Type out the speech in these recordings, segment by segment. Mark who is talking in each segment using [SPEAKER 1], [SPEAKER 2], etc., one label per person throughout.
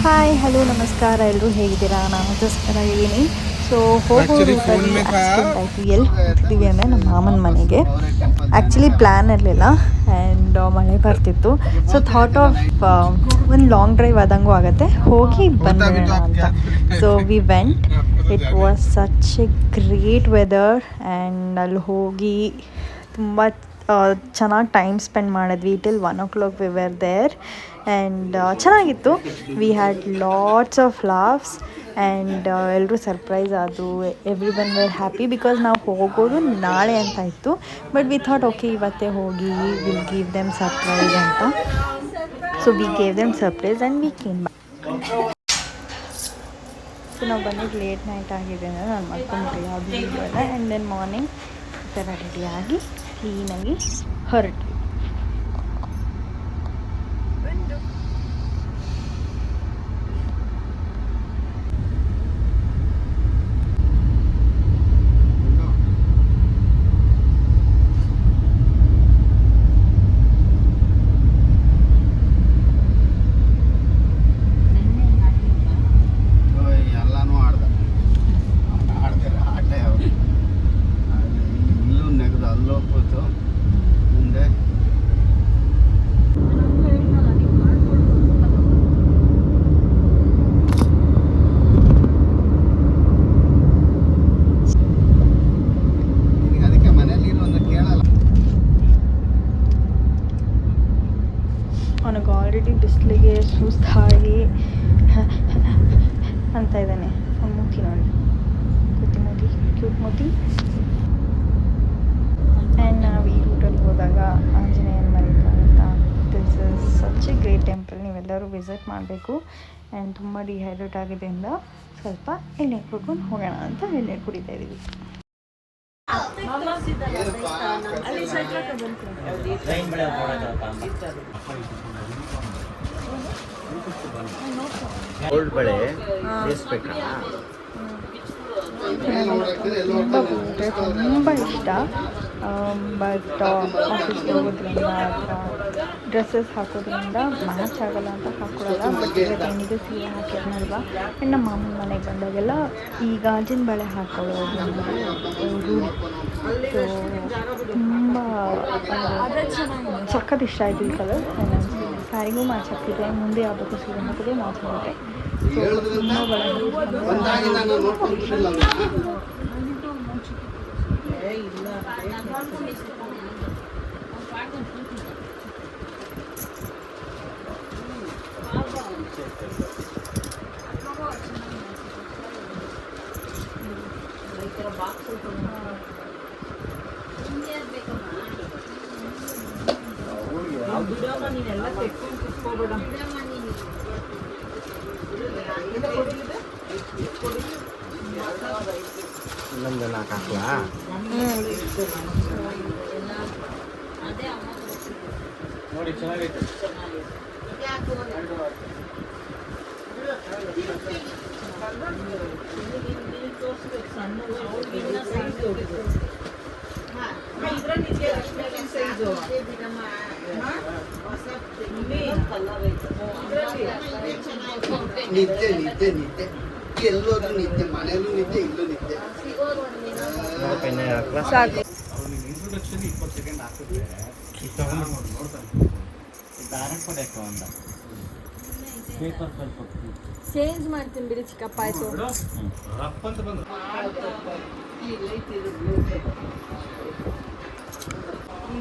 [SPEAKER 1] Hi hello ನಮಸ್ಕಾರ, ಎಲ್ಲರೂ ಹೇಗಿದ್ದೀರಾ? ನಾನು ಚೆನ್ನಾಗಿದ್ದೀನಿ. ಸೊ ಹೋಗೋರು ಆಕ್ಸಿಡೆಂಟ್ ಆಯಿತು. ಎಲ್ಲಿ ಹೋಗ್ತಿದ್ದೀವಿ ಅಂದರೆ ನಮ್ಮ ಮಾಮನ ಮನೆಗೆ. ಆ್ಯಕ್ಚುಲಿ ಪ್ಲ್ಯಾನ್ ಇರಲಿಲ್ಲ ಆ್ಯಂಡ್ ಮಳೆ ಬರ್ತಿತ್ತು. ಸೊ ಥಾಟ್ ಆಫ್ ಒಂದು ಲಾಂಗ್ ಡ್ರೈವ್ ಆದಂಗೂ ಆಗುತ್ತೆ, ಹೋಗಿ ಬಂದ್ಬಿಡೋಣ ಅಂತ. So we went. It was such a great weather and ಅಲ್ಲಿ ಹೋಗಿ ತುಂಬ ಚೆನ್ನಾಗಿ ಟೈಮ್ ಸ್ಪೆಂಡ್ ಮಾಡಿದ್ವಿ. Till 1 o'clock we were there and ಚೆನ್ನಾಗಿತ್ತು. We had lots of laughs and ಎಲ್ಲರೂ ಸರ್ಪ್ರೈಸ್ ಆದರು. Everyone were happy because ನಾವು ಹೋಗೋದು ನಾಳೆ ಅಂತ ಇತ್ತು. ಬಟ್ ವಿ ಥಾಟ್ ಓಕೆ ಇವತ್ತೇ ಹೋಗಿ ವಿಲ್ ಗಿವ್ ದೆಮ್ ಸರ್ಪ್ರೈಸ್ ಅಂತ. So we gave them surprise and we came back. So ನಾವು ಬಂದಿದ್ದು ಲೇಟ್ ನೈಟ್ ಆಗಿದೆ ಅಂದರೆ ನಾನು ಮಾಡ್ಕೊಂಡ್ಬಿಟ್ಟಿಲ್ಲ ಅದು ವೀಡಿಯೋ ಎಲ್ಲ. ಆ್ಯಂಡ್ ದೆನ್ ಮಾರ್ನಿಂಗ್ ಈ ಥರ ರೆಡಿಯಾಗಿ ಕ್ಲೀನಾಗಿ ಹೊರಟ್ವಿ. ಅವನಿಗೆ ಆಲ್ರೆಡಿ ಬಿಸಿಲಿಗೆ ಸುಸ್ತಾಗಿ ಅಂತ ಇದ್ದಾನೆ. ಅವ್ನು ಮೂತಿ ನೋಡಿ, ಕುತ್ತಿ ಮೂತಿ, ಕ್ಯೂಟ್ ಮೂತಿ. ಆ್ಯಂಡ್ ನಾವು ಈ ರೂಟಲ್ಲಿ ಹೋದಾಗ ಆಂಜನೇಯನ ಮನೆ ಅಂತ, this is such a great temple. ನೀವೆಲ್ಲರೂ ವಿಸಿಟ್ ಮಾಡಬೇಕು. ಆ್ಯಂಡ್ ತುಂಬ ಡಿಹೈಡ್ರೇಟ್ ಆಗಿದ್ದರಿಂದ ಸ್ವಲ್ಪ ಎಳ್ನೀರು ಕುಡ್ಕೊಂಡು ಹೋಗೋಣ ಅಂತ ಎಳ್ನೀರು ಕುಡಿತಾ ಇದ್ದೀವಿ. ತುಂಬ ಇಷ್ಟ. ಬಟ್ ಆಫೀಸ್ಗೆ ಹೋಗೋದ್ರಿಂದ ಅಥವಾ ಡ್ರೆಸ್ಸಸ್ ಹಾಕೋದ್ರಿಂದ ಮ್ಯಾಚ್ ಆಗೋಲ್ಲ ಅಂತ ಹಾಕ್ಕೊಳ್ಳಲ್ಲ. ಬಟ್ ಏನಿದೆ ಸೀರೆ ಹಾಕಿದ್ನಲ್ವಾ. ಆ್ಯಂಡ್ ನಮ್ಮ ಮಾಮನ ಮನೆಗೆ ಬಂದಾಗೆಲ್ಲ ಈ ಗಾಜಿನ ಬಳೆ ಹಾಕೊಳ್ಳೋದು ರೂಢಿ. ಸೊ ತುಂಬ ಸಖತ್ ಇಷ್ಟ ಆಯಿತು ಈ ಕಲರ್. ಸ್ಯಾರಿಗೂ ಮ್ಯಾಚ್ ಆಗ್ತಿದೆ. ಮುಂದೆ ಯಾವುದಕ್ಕೂ ಸೀರೆ ಹಾಕಿದ್ರೆ ಮ್ಯಾಚ್ ಆಗುತ್ತೆ. ಸೊ ತುಂಬ ಬಳೆ
[SPEAKER 2] ನೋಡಿ ಚೆನ್ನಾಗೈತೆ.
[SPEAKER 3] ನಿದ್ದೆ ನಿದ್ದೆ ನಿದ್ದೆ ಎಲ್ಲೋದ್ರೂ ನಿದ್ದೆ, ಮನೆಯಲ್ಲೂ ನಿದ್ದೆ, ಇಲ್ಲೂ ನಿದ್ದೆ.
[SPEAKER 2] ಇಂಟ್ರೊಡಕ್ಷನ್ 20 ಸೆಕೆಂಡ್ ಹಾಕಿದ್ರೆ
[SPEAKER 1] ಚೇಂಜ್ ಮಾಡ್ತೀನಿ ಬಿಡಿ ಚಿಕ್ಕಪ್ಪ. ಆಯಿತು
[SPEAKER 2] ಅಂತ ಬಂದು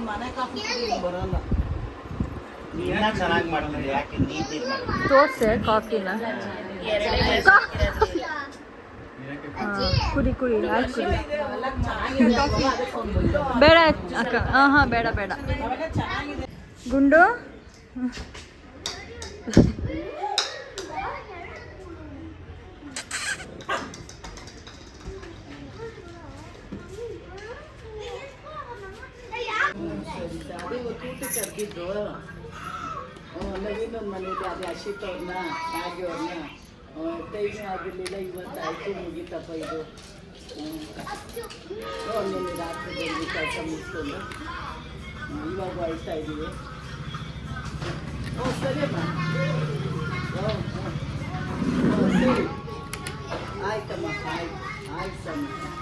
[SPEAKER 3] ಮನೆ ಕಾಫಿ ಬರಲ್ಲ.
[SPEAKER 4] ಚೆನ್ನಾಗಿ ಮಾಡ್ತಾರೆ. ಯಾಕೆ ನೀತಿ
[SPEAKER 1] ತೋರಿಸೆ ಕಾಫಿನ ಕುಡಿ ಕುಡಿ ಆಯ್ತು ಕುಡಿ. ಬೇಡ ಅಕ್ಕ. ಹಾಂ ಬೇಡ ಬೇಡ ಗುಂಡು.
[SPEAKER 3] ನವೀನೊಂದು ಮನೇಲಿ ಅದೇ ಅಶಿತ್ ಅವ್ರನ್ನ, ನಾಗಿ ಅವ್ರನ್ನ ಟೈಮೇ ಆಗಿರಲಿಲ್ಲ. ಇವತ್ತು ಆಯಿತು, ಮುಗೀತಪ್ಪ ಇದು. ಒಂದೊಂದು ರಾತ್ರಿ ಬಂದು ಕೆಲಸ ಮುಗಿಸ್ಕೊಂಡು ಇವಾಗ ಹೋಯ್ತಾ ಇದ್ದೀವಿ. ಸರಿಯಮ್ಮ.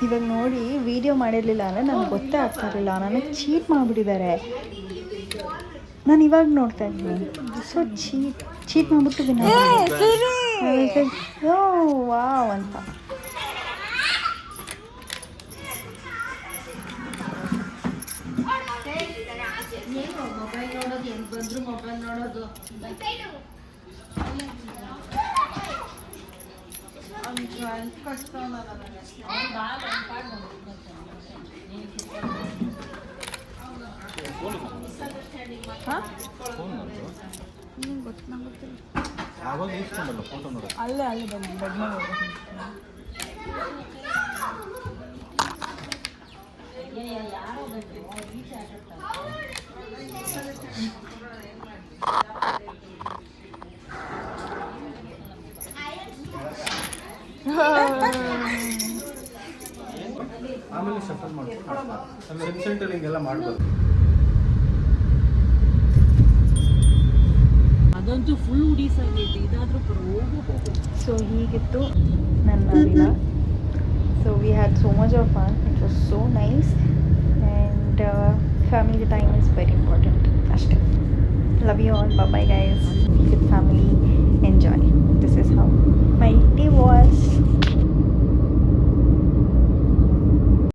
[SPEAKER 1] ಇವಾಗ ನೋಡಿ ವಿಡಿಯೋ ಮಾಡಿರಲಿಲ್ಲ ಅಂದರೆ ನನಗೆ ಗೊತ್ತೇ ಆಗ್ತಾ ಇರಲಿಲ್ಲ, ನನಗೆ ಚೀಟ್ ಮಾಡಿಬಿಟ್ಟಿದ್ದಾರೆ. ನಾನು ಇವಾಗ ನೋಡ್ತಾ ಇದ್ದೀನಿ, ಸೊ ಚೀಟ್ ಮಾಡಿಬಿಟ್ಟಿದ್ದೀನಿ. ಓ ವಾವ್ ಅಂತ.
[SPEAKER 4] ಮೊಬೈಲ್ ನೋಡೋದು ಎಲ್ಲಿ ಬಂದ್ರು ಮೊಬೈಲ್ ನೋಡೋದು.
[SPEAKER 2] ಆವಾಗ ಇಸ್ಕೊಂಡಲ್ಲ ಫೋಟೋ ನೋಡೋದು.
[SPEAKER 1] ಅಲ್ಲೇ ಬನ್ನಿ ಬೆಡ್ ಮೇಲೆ
[SPEAKER 2] ಆಮೇಲೆ ಶಫಲ್ ಮಾಡ್ಬೋದು, ಸೆಂಟರಿಂಗ್ ಎಲ್ಲ ಮಾಡ್ಬೋದು.
[SPEAKER 3] ಅದಂತೂ ಫುಲ್ ಉಡೀಸಾಗೈತಿ, ಇದಾದ್ರೂ
[SPEAKER 1] ಸೊ ಹೀಗಿತ್ತು ನನ್ನ ದಿನ. So we had so much of fun, it was so nice and family time is very important ಅಷ್ಟೇ. Love you all, bye guys, with family, enjoy. This is how my day was.